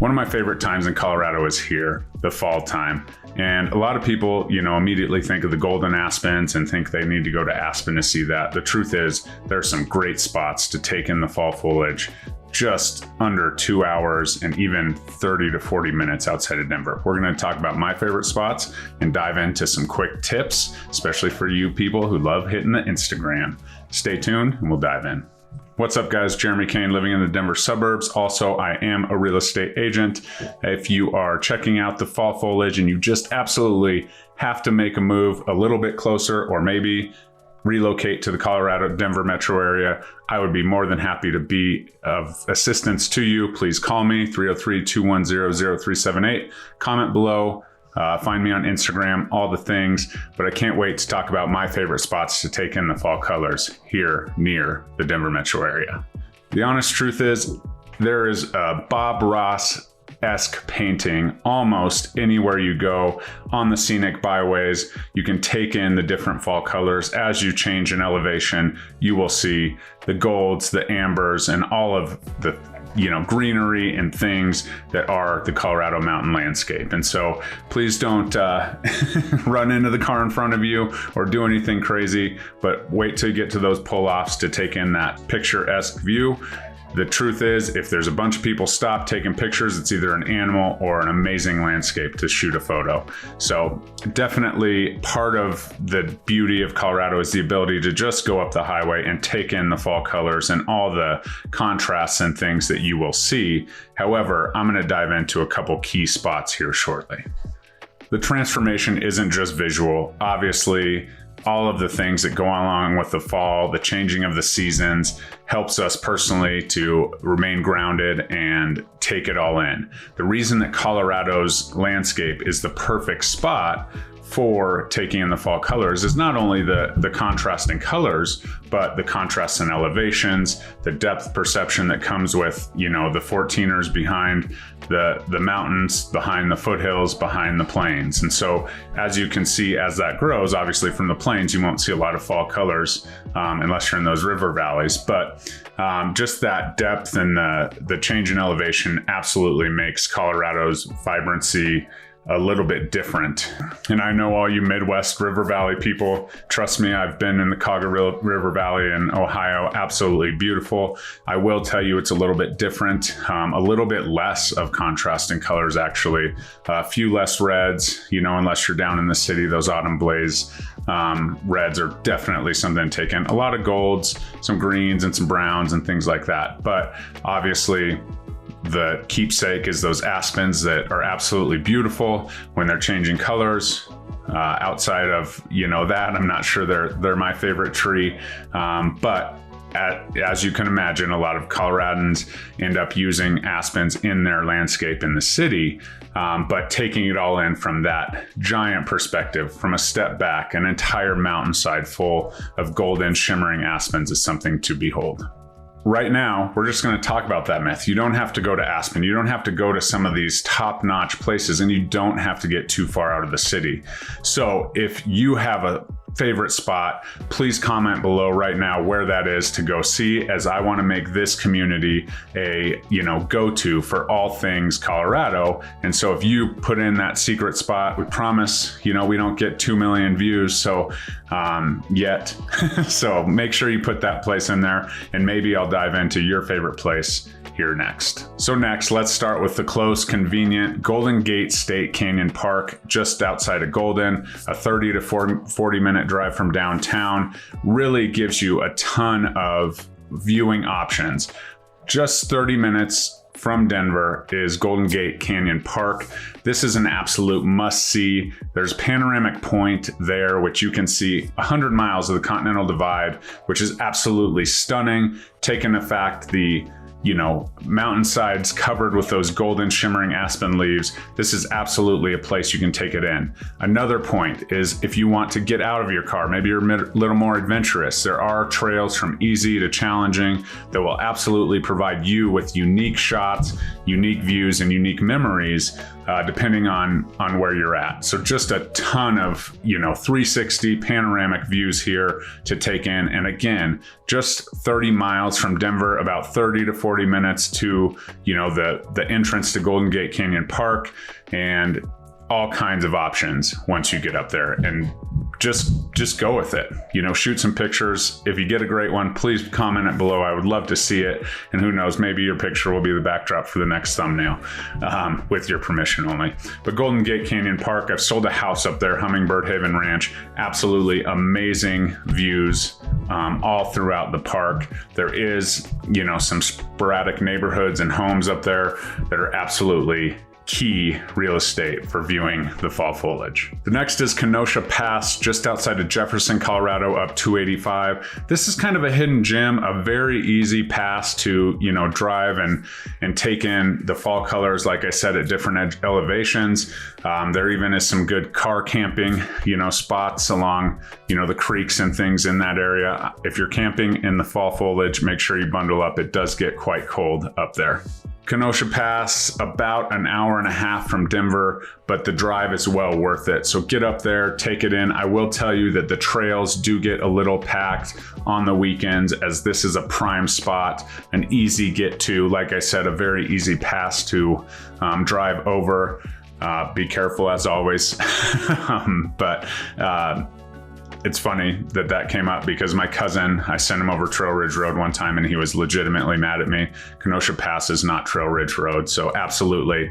One of my favorite times in Colorado is here, the fall time. And a lot of people, immediately think of the golden aspens and think they need to go to Aspen to see that. The truth is, there are some great spots to take in the fall foliage just under 2 hours and even 30 to 40 minutes outside of Denver. We're going to talk about my favorite spots and dive into some quick tips, especially for you people who love hitting the Instagram. Stay tuned and we'll dive in. What's up, guys? Jeremy Kane, living in the Denver suburbs. Also, I am a real estate agent. If you are checking out the fall foliage and you just absolutely have to make a move a little bit closer, or maybe relocate to the Colorado Denver metro area, I would be more than happy to be of assistance to you. Please call me, 303-210-0378. Comment below. Find me on Instagram, all the things, but I can't wait to talk about my favorite spots to take in the fall colors here near the Denver metro area. The honest truth is, there is a Bob Ross-esque painting almost anywhere you go on the scenic byways. You can take in the different fall colors. As you change in elevation, you will see the golds, the ambers, and all of the greenery and things that are the Colorado mountain landscape. And so please don't run into the car in front of you or do anything crazy, but wait till you get to those pull-offs to take in that picturesque view. The truth is, if there's a bunch of people stop taking pictures, it's either an animal or an amazing landscape to shoot a photo. So definitely part of the beauty of Colorado is the ability to just go up the highway and take in the fall colors and all the contrasts and things that you will see. However, I'm going to dive into a couple key spots here shortly. The transformation isn't just visual. Obviously, all of the things that go along with the fall, the changing of the seasons, helps us personally to remain grounded and take it all in. The reason that Colorado's landscape is the perfect spot for taking in the fall colors is not only the contrasting colors, but the contrasts in elevations, the depth perception that comes with, the 14ers behind the mountains, behind the foothills, behind the plains. And so as you can see, as that grows, obviously from the plains, you won't see a lot of fall colors unless you're in those river valleys. But just that depth and the change in elevation absolutely makes Colorado's vibrancy a little bit different. And I know all you Midwest River Valley people, trust me, I've been in the Cuyahoga River Valley in Ohio, absolutely beautiful. I will tell you it's a little bit different, a little bit less of contrasting colors actually, a few less reds, unless you're down in the city, those autumn blaze reds are definitely something to take in. A lot of golds, some greens and some browns and things like that. But obviously, the keepsake is those aspens that are absolutely beautiful when they're changing colors. Outside of that, I'm not sure they're my favorite tree, but as you can imagine, a lot of Coloradans end up using aspens in their landscape in the city, but taking it all in from that giant perspective, from a step back, an entire mountainside full of golden shimmering aspens is something to behold. Right now, we're just going to talk about that myth. You don't have to go to Aspen. You don't have to go to some of these top-notch places, and you don't have to get too far out of the city. So if you have a favorite spot, please comment below right now where that is to go see, as I want to make this community a go-to for all things Colorado. And so if you put in that secret spot, we promise we don't get 2 million views yet. So make sure you put that place in there, and maybe I'll dive into your favorite place here next. So next, let's start with the close, convenient Golden Gate State Canyon Park, just outside of Golden, a 30 to 40 minute drive from downtown. Really gives you a ton of viewing options. Just 30 minutes from Denver is Golden Gate Canyon Park. This is an absolute must-see. There's Panoramic Point there, which you can see 100 miles of the Continental Divide, which is absolutely stunning. Taking the fact the mountainsides covered with those golden shimmering aspen leaves, this is absolutely a place you can take it in. Another point is, if you want to get out of your car, maybe you're a little more adventurous, there are trails from easy to challenging that will absolutely provide you with unique shots, unique views, and unique memories depending on where you're at. So just a ton of 360 panoramic views here to take in. And again, just 30 miles from Denver, about 30 to 40 40 minutes to, you know, the entrance to Golden Gate Canyon Park, and all kinds of options once you get up there, and just go with it. You know, shoot some pictures. If you get a great one, please comment it below. I would love to see it. And who knows, maybe your picture will be the backdrop for the next thumbnail, with your permission only. But Golden Gate Canyon Park, I've sold a house up there, Hummingbird Haven Ranch. Absolutely amazing views all throughout the park. There is, you know, some sporadic neighborhoods and homes up there that are absolutely key real estate for viewing the fall foliage. The next is Kenosha Pass, just outside of Jefferson, Colorado, up 285. This is kind of a hidden gem, a very easy pass to, you know, drive and take in the fall colors, like I said, at different elevations. There even is some good car camping, you know, spots along, you know, the creeks and things in that area. If you're camping in the fall foliage, make sure you bundle up. It does get quite cold up there. Kenosha Pass, about an hour and a half from Denver, but the drive is well worth it. So get up there, take it in. I will tell you that the trails do get a little packed on the weekends, as this is a prime spot, an easy get to, like I said, a very easy pass to drive over. Be careful as always. It's funny that came up because my cousin, I sent him over Trail Ridge Road one time and he was legitimately mad at me. Kenosha Pass is not Trail Ridge Road. So absolutely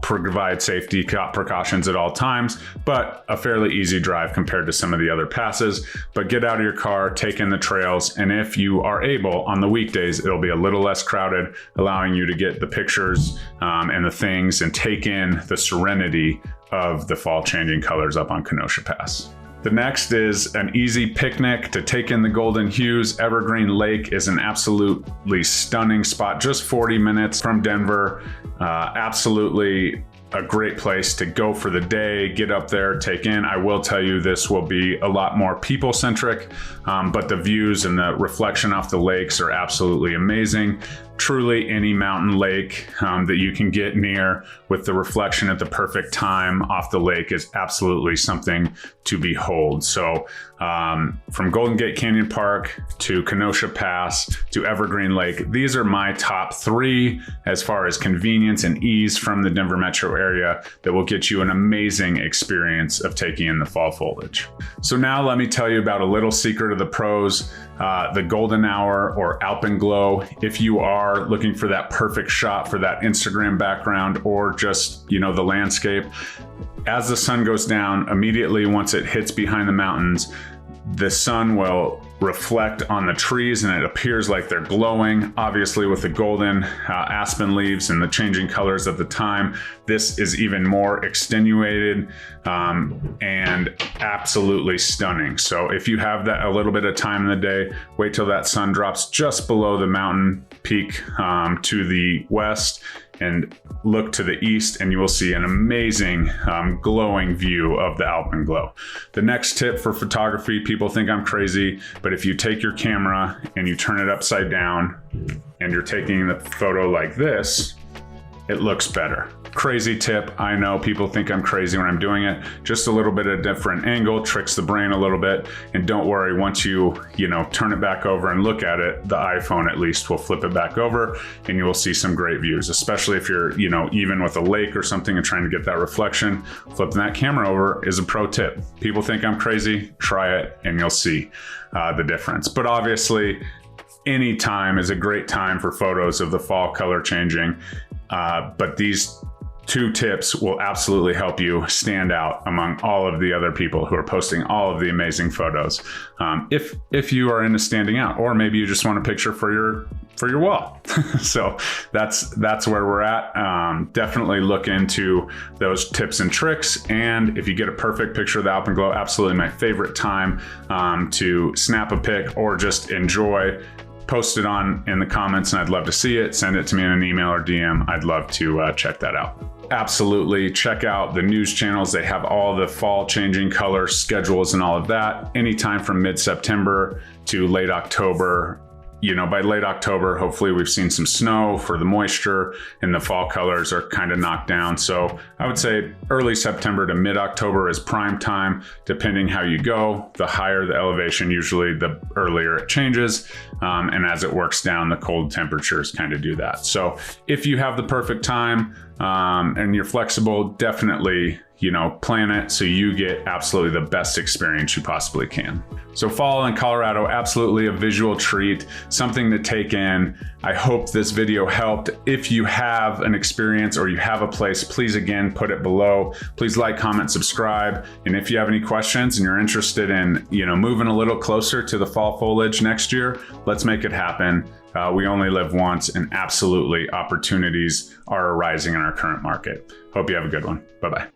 provide safety precautions at all times, but a fairly easy drive compared to some of the other passes. But get out of your car, take in the trails, and if you are able on the weekdays, it'll be a little less crowded, allowing you to get the pictures and the things and take in the serenity of the fall changing colors up on Kenosha Pass. The next is an easy picnic to take in the golden hues. Evergreen Lake is an absolutely stunning spot, just 40 minutes from Denver. Absolutely a great place to go for the day, get up there, take in. I will tell you, this will be a lot more people centric, but the views and the reflection off the lakes are absolutely amazing. Truly any mountain lake that you can get near with the reflection at the perfect time off the lake is absolutely something to behold. So from Golden Gate Canyon Park to Kenosha Pass to Evergreen Lake, these are my top three as far as convenience and ease from the Denver metro area that will get you an amazing experience of taking in the fall foliage. So now let me tell you about a little secret of the pros, the golden hour or alpenglow. If you are looking for that perfect shot for that Instagram background or just, you know, the landscape, as the sun goes down, immediately once it hits behind the mountains, the sun will reflect on the trees and it appears like they're glowing. Obviously with the golden aspen leaves and the changing colors of the time, this is even more extenuated and absolutely stunning. So if you have that a little bit of time in the day, wait till that sun drops just below the mountain peak to the west and look to the east, and you will see an amazing glowing view of the alpenglow. The next tip for photography, people think I'm crazy, but if you take your camera and you turn it upside down and you're taking the photo like this, it looks better. Crazy tip. I know people think I'm crazy when I'm doing it. Just a little bit of different angle tricks the brain a little bit. And don't worry, once you turn it back over and look at it, the iPhone at least will flip it back over and you will see some great views, especially if you're, even with a lake or something and trying to get that reflection. Flipping that camera over is a pro tip. People think I'm crazy. Try it and you'll see the difference. But obviously, any time is a great time for photos of the fall color changing. But these two tips will absolutely help you stand out among all of the other people who are posting all of the amazing photos. If you are into standing out, or maybe you just want a picture for your wall. So that's where we're at. Definitely look into those tips and tricks. And if you get a perfect picture of the alpenglow, absolutely my favorite time to snap a pic or just enjoy. Post it in the comments and I'd love to see it. Send it to me in an email or DM. I'd love to check that out. Absolutely check out the news channels. They have all the fall changing color schedules and all of that. Anytime from mid-September to late October, by late October, hopefully we've seen some snow for the moisture and the fall colors are kind of knocked down. So I would say early September to mid-October is prime time, depending how you go. The higher the elevation, usually the earlier it changes. And as it works down, the cold temperatures kind of do that. So if you have the perfect time and you're flexible, definitely plan it so you get absolutely the best experience you possibly can. So fall in Colorado, absolutely a visual treat, something to take in. I hope this video helped. If you have an experience or you have a place, please again, put it below. Please like, comment, subscribe. And if you have any questions and you're interested in, moving a little closer to the fall foliage next year, let's make it happen. We only live once, and absolutely opportunities are arising in our current market. Hope you have a good one. Bye-bye.